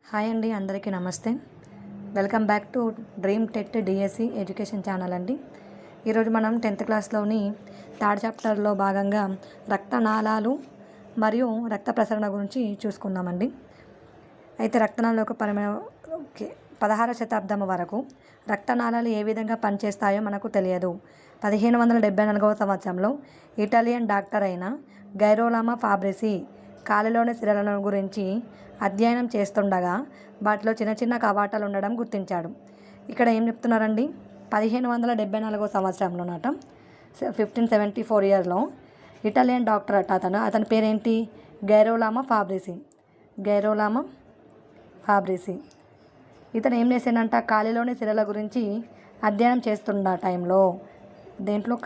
Hi అండి, అందరికీ నమస్తే. Welcome back to dream TET DSC education channel అండి. ఈరోజు మనం 10th క్లాస్లోని థర్డ్ చాప్టర్లో భాగంగా రక్తనాళాలు మరియు రక్త ప్రసరణ గురించి చూసుకుందామండి. అయితే రక్తనాళాల యొక్క 16వ శతాబ్దం వరకు రక్తనాళాలు ఏ విధంగా పనిచేస్తాయో మనకు తెలియదు. 1574వ సంవత్సరంలో ఇటాలియన్ డాక్టర్ అయిన గైరోలామో ఫాబ్రిసి కాలిలోని సిరల గురించి అధ్యయనం చేస్తుండగా వాటిలో చిన్న చిన్న కవాటాలు ఉండడం గుర్తించాడు. ఇక్కడ ఏం చెప్తున్నారండి, 1574వ సంవత్సరంలో 1574 ఇయర్లో ఇటాలియన్ డాక్టర్ అతని పేరేంటి, గైరోలామో ఫాబ్రిసి. ఇతను ఏం చేశాడంట, కాలిలోని సిరల గురించి అధ్యయనం చేస్తున్న టైంలో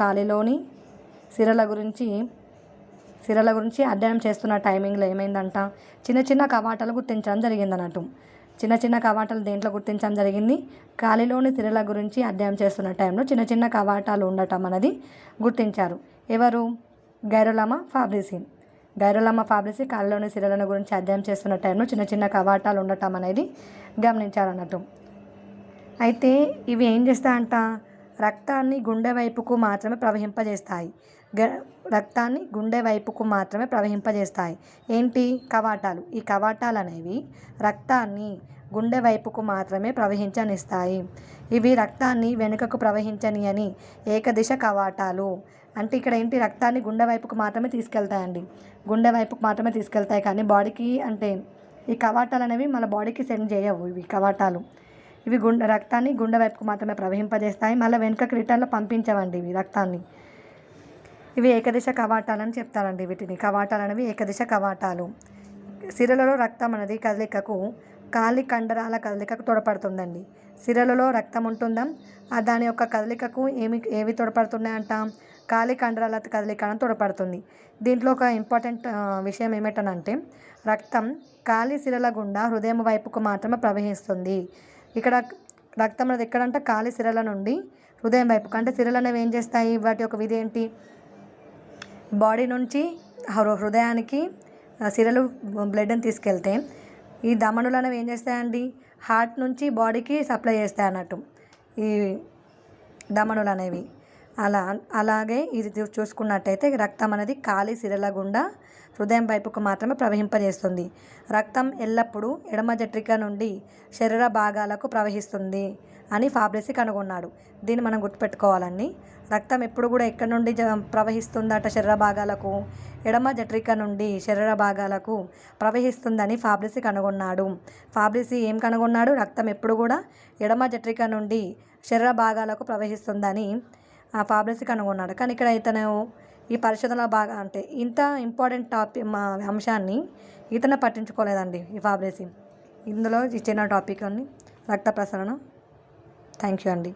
కాలిలోని సిరల గురించి అధ్యయనం చేస్తున్న టైమింగ్లో ఏమైందంట, చిన్న చిన్న కవాటాలు గుర్తించడం జరిగిందన్నట్టు. చిన్న చిన్న కవాటాలు దేంట్లో గుర్తించడం జరిగింది, కాలిలోని సిరల గురించి అధ్యయనం చేస్తున్న టైంలో చిన్న చిన్న కవాటాలు ఉండటం అనేది గుర్తించారు. ఎవరు, గైరోలామో ఫాబ్రిసి కాలిలోని సిరలను గురించి అధ్యయనం చేస్తున్న టైంలో చిన్న చిన్న కవాటాలు ఉండటం అనేది గమనించారన్నట్టు. అయితే ఇవి ఏం చేస్తాయంట, రక్తాన్ని గుండె వైపుకు మాత్రమే ప్రవహింపజేస్తాయి. ఏంటి, కవాటాలు. ఈ కవాటాలు అనేవి రక్తాన్ని గుండె వైపుకు మాత్రమే ప్రవహించనిస్తాయి. ఇవి రక్తాన్ని వెనుకకు ప్రవహించనియని ఏకదిశ కవాటాలు. అంటే ఇక్కడ ఏంటి, రక్తాన్ని గుండె వైపుకు మాత్రమే తీసుకెళ్తాయి కానీ బాడీకి, అంటే ఈ కవాటాలు అనేవి మన బాడీకి సెండ్ చేయవు. ఇవి కవాటాలు ఇవి రక్తాన్ని గుండె వైపుకు మాత్రమే ప్రవహింపజేస్తాయి, మళ్ళీ వెనుకకి రిటర్న్లో పంపించవండి ఇవి రక్తాన్ని. ఇవి ఏకదిశ కవాటాలని చెప్తారండి. వీటిని కవాటాలు అనేవి ఏకదిశ కవాటాలు. సిరలలో రక్తం అనేది కాలి కండరాల కదలికకు తోడ్పడుతుందండి. సిరలలో రక్తం ఉంటుందా, దాని యొక్క కదలికకు ఏవి తోడ్పడుతున్నాయంట, కాలి కండరాల కదలికను తోడ్పడుతుంది. దీంట్లో ఒక ఇంపార్టెంట్ విషయం ఏమిటనంటే, రక్తం కాలి సిరల గుండా హృదయం వైపుకు మాత్రమే ప్రవహిస్తుంది. ఇక్కడ రక్తం అనేది ఎక్కడంట, కాలి సిరల నుండి హృదయం వైపుకు. అంటే సిరలు అనేవి ఏం చేస్తాయి, వాటి యొక్క విధి ఏంటి, బాడీ నుంచి హృదయానికి సిరలు బ్లడ్ని తీసుకెళ్తే ఈ ధమనులు అనేవి ఏం చేస్తాయండి, హార్ట్ నుంచి బాడీకి సప్లై చేస్తాయి అన్నట్టు ఈ ధమనులు అనేవి. అలాగే ఇది చూసుకున్నట్టయితే రక్తం అనేది కాలి సిరల గుండా హృదయం వైపుకు మాత్రమే ప్రవహింపజేస్తుంది. రక్తం ఎల్లప్పుడూ ఎడమ జఠరిక నుండి శరీర భాగాలకు ప్రవహిస్తుంది అని ఫాబ్రిసి కనుగొన్నాడు. దీన్ని మనం గుర్తుపెట్టుకోవాలండి. రక్తం ఎప్పుడు కూడా ఎక్కడి నుండి ప్రవహిస్తుందట, శరీర భాగాలకు, ఎడమ జఠరిక నుండి శరీర భాగాలకు ప్రవహిస్తుందని ఫాబ్రిసి కనుగొన్నాడు. ఫాబ్రిసి ఏం కనుగొన్నాడు, రక్తం ఎప్పుడు కూడా ఎడమ జఠరిక నుండి శరీర భాగాలకు ప్రవహిస్తుందని ఫాబ్రిసి కనుగొన్నాడు. కానీ ఇక్కడ ఇతను ఈ పరిశోధనలో అంటే ఇంత ఇంపార్టెంట్ అంశాన్ని ఇతను పట్టించుకోలేదండి ఈ ఫాబ్రిసి. ఇందులో ఇచ్చిన టాపిక్ అన్ని రక్త ప్రసరణ. థ్యాంక్ యూ అండి.